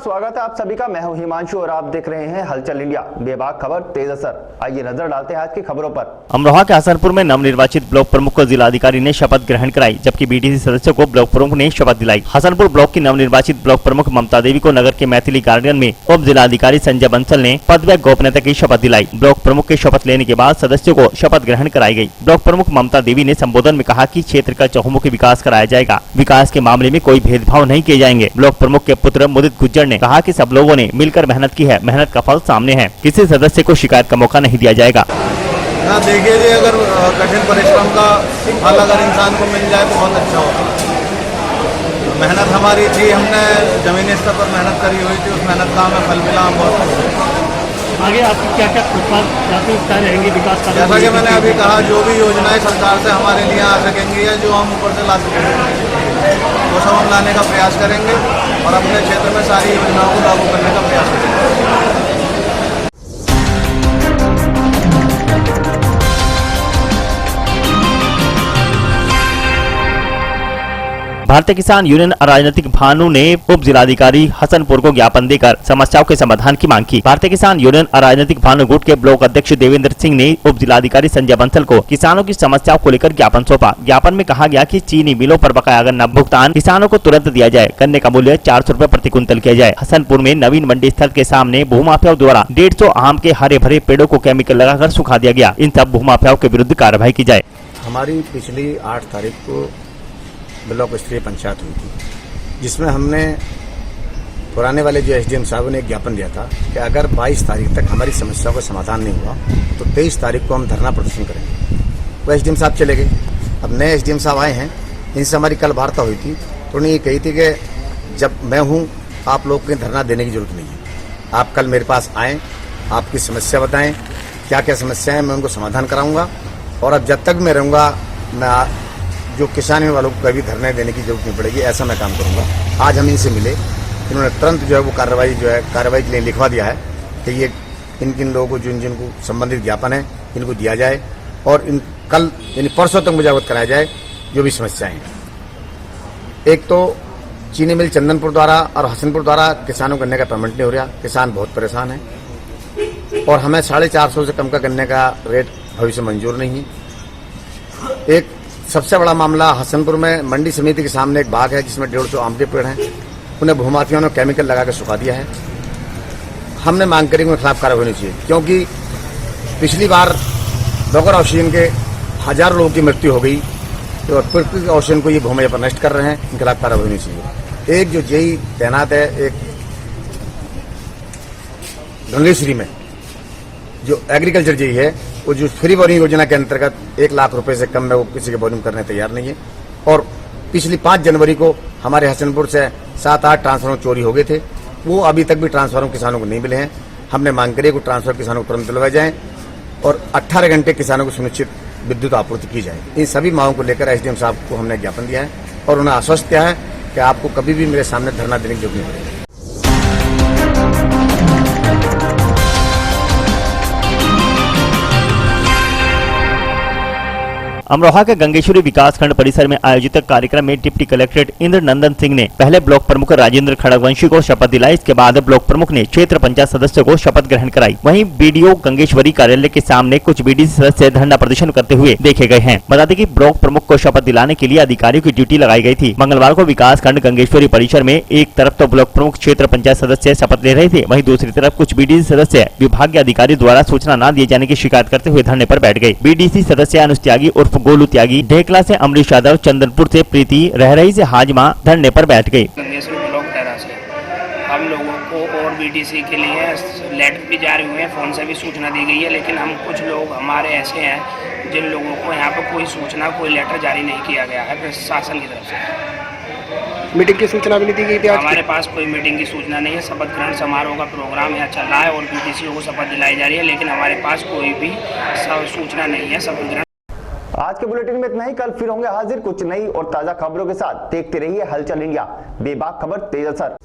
स्वागत है आप सभी का। मैं हूं हिमांशु और आप देख रहे हैं हलचल इंडिया। बेबाक खबर तेज असर। आइए नजर डालते हैं आज की खबरों पर। अमरोहा के हसनपुर में नवनिर्वाचित ब्लॉक प्रमुख को जिलाधिकारी ने शपथ ग्रहण कराई, जबकि बीडीसी सदस्यों को ब्लॉक प्रमुख ने शपथ दिलाई। हसनपुर ब्लॉक की नवनिर्वाचित ब्लॉक प्रमुख ममता देवी को नगर के मैथिली गार्डन में उप जिलाधिकारी संजय बंसल ने पद व गोपनीयता की शपथ दिलाई। ब्लॉक प्रमुख के शपथ लेने के बाद सदस्यों को शपथ ग्रहण कराई गई। ब्लॉक प्रमुख ममता देवी ने संबोधन में कहा कि क्षेत्र का चहुमुखी विकास कराया जाएगा, विकास के मामले में कोई भेदभाव नहीं किए जाएंगे। ब्लॉक प्रमुख के पुत्र मुदित गुज्जर ने कहा कि सब लोगों ने मिलकर मेहनत की है, मेहनत का फल सामने है, किसी सदस्य को शिकायत का मौका नहीं दिया जाएगा। देखिए जी, अगर कठिन परिश्रम का फल अगर इंसान को मिल जाए तो बहुत अच्छा होगा। मेहनत हमारी थी, हमने जमीनी स्तर पर मेहनत करी हुई थी, उस मेहनत का हमें फल मिला, हम बहुत खुश हैं। आगे आपकी क्या क्या प्राथमिकता रहेंगी विकास का? जैसा कि मैंने अभी कहा, जो भी योजनाएं सरकार से हमारे लिए आ सकेंगी या जो हम ऊपर से ला सकेंगे वो सब हम लाने का प्रयास करेंगे और अपने क्षेत्र में सारी योजनाओं को लागू करने का प्रयास करेंगे। भारतीय किसान यूनियन राजनीतिक भानु ने उप जिलाधिकारी हसनपुर को ज्ञापन देकर समस्याओं के समाधान की मांग की। भारतीय किसान यूनियन राजनीतिक भानु गुट के ब्लॉक अध्यक्ष देवेंद्र सिंह ने उप जिलाधिकारी संजय बंसल को किसानों की समस्याओं को लेकर ज्ञापन सौंपा। ज्ञापन में कहा गया कि चीनी मिलों पर बकाया गन्ना भुगतान किसानों को तुरंत दिया जाए, गन्ने का मूल्य 400 रुपए प्रति कुंतल किया जाए। हसनपुर में नवीन मंडी स्थल के सामने भूमाफियाओं द्वारा 150 आम के हरे भरे पेड़ों को केमिकल लगाकर सुखा दिया गया। इन सब भूमाफियाओं के विरुद्ध कार्रवाई की जाए। हमारी पिछली 8 तारीख को ब्लॉक स्तरीय पंचायत हुई थी, जिसमें हमने पुराने वाले जो एसडीएम साहब ने एक ज्ञापन दिया था कि अगर 22 तारीख तक हमारी समस्या का समाधान नहीं हुआ तो 23 तारीख को हम धरना प्रदर्शन करेंगे। वो एसडीएम साहब चले गए, अब नए एसडीएम साहब आए हैं। इनसे हमारी कल वार्ता हुई थी तो उन्होंने ये कही थी कि जब मैं हूँ आप लोग को धरना देने की जरूरत नहीं है, आप कल मेरे पास आएँ, आपकी समस्या बताएं, क्या क्या समस्या है, मैं उनको समाधान कराऊंगा। और अब जब तक मैं रहूँगा, मैं जो किसान वालों को कभी धरने देने की जरूरत नहीं पड़ेगी, ऐसा मैं काम करूंगा। आज हम इनसे मिले, इन्होंने तुरंत जो है वो कार्रवाई के लिए लिखवा दिया है कि ये इन लोगों को जिनको संबंधित ज्ञापन है इनको दिया जाए और इन कल यानी परसों तक मुझे अवगत कराया जाए जो भी समस्याएं हैं। एक तो चीनी मिल चंदनपुर द्वारा और हसनपुर द्वारा किसानों को गन्ने का पेमेंट नहीं हो रहा, किसान बहुत परेशान है और हमें 450 से कम का गन्ने का रेट भविष्य मंजूर नहीं है। एक सबसे बड़ा मामला हसनपुर में मंडी समिति के सामने एक बाग है जिसमें 150 आम के पेड़ हैं, उन्हें भूमाफियाओं ने केमिकल लगा के सुखा दिया है। हमने मांग करी उनके खिलाफ कार्रवाई होनी चाहिए, क्योंकि पिछली बार बगैर ऑक्सीजन के हजारों लोगों की मृत्यु हो गई तो प्राकृतिक ऑक्सीजन को ये भूमि पर नष्ट कर रहे हैं, इनके खिलाफ कार्रवाई होनी चाहिए। एक जो जेई तैनात है, एक गंगेश्वरी में जो एग्रीकल्चर जेई है, वो जो फ्री बोरिंग योजना के अंतर्गत 1 लाख रुपए से कम में वो किसी के बोरिंग करने तैयार नहीं है। और पिछली 5 जनवरी को हमारे हसनपुर से 7-8 ट्रांसफार्मर चोरी हो गए थे, वो अभी तक भी ट्रांसफार्मर किसानों को नहीं मिले हैं। हमने मांग करी कि ट्रांसफार्मर किसानों को तुरंत दिलवाए जाएं और 18 घंटे किसानों को सुनिश्चित विद्युत आपूर्ति की जाए। इन सभी मांगों को लेकर एसडीएम साहब को हमने ज्ञापन दिया है और उन्हें आश्वस्त किया है कि आपको कभी भी मेरे सामने धरना देने की जरूरत नहीं पड़ेगी। अमरोहा के गंगेश्वरी विकासखंड परिसर में आयोजित कार्यक्रम में डिप्टी कलेक्टर इंद्र नंदन सिंह ने पहले ब्लॉक प्रमुख राजेंद्र खड़गवंशी को शपथ दिलाई। इसके बाद ब्लॉक प्रमुख ने क्षेत्र पंचायत सदस्यों को शपथ ग्रहण कराई। वहीं बीडीओ गंगेश्वरी कार्यालय के सामने कुछ बीडीसी सदस्य धरना प्रदर्शन करते हुए देखे गए हैं। बता दें कि ब्लॉक प्रमुख को शपथ दिलाने के लिए अधिकारियों की ड्यूटी लगाई गई थी। मंगलवार को विकासखंड गंगेश्वरी परिसर में एक तरफ तो ब्लॉक प्रमुख क्षेत्र पंचायत सदस्य शपथ ले रहे थे, वहीं दूसरी तरफ कुछ बीडीसी सदस्य विभाग के अधिकारी द्वारा सूचना न दिए जाने की शिकायत करते हुए धरने पर बैठ गए। बीडीसी सदस्य अनुज त्यागी उर्फ गोलू त्यागी, ढेकला से अमरीश यादव, चंदनपुर से प्रीति, रहरही से हाजमा धरने पर बैठ गए। ब्लॉक तरह से हम लोगों को और बीडीसी के लिए लेटर भी जारी हुए हैं, फोन से भी सूचना दी गई है, लेकिन हम कुछ लोग हमारे ऐसे हैं जिन लोगों को यहाँ पर कोई सूचना, कोई लेटर जारी नहीं किया गया है प्रशासन की तरफ से। मीटिंग की सूचना भी नहीं दी गई थी? हमारे पास कोई मीटिंग की सूचना नहीं है। शपथ ग्रहण समारोह का प्रोग्राम यहाँ चल रहा है और बीडीसीओ को शपथ दिलाई जा रही है, लेकिन हमारे पास कोई भी सूचना नहीं है शपथ ग्रहण। आज के बुलेटिन में इतना ही। कल फिर होंगे हाजिर कुछ नई और ताजा खबरों के साथ। देखते रहिए हलचल इंडिया, बेबाक खबर तेज असर।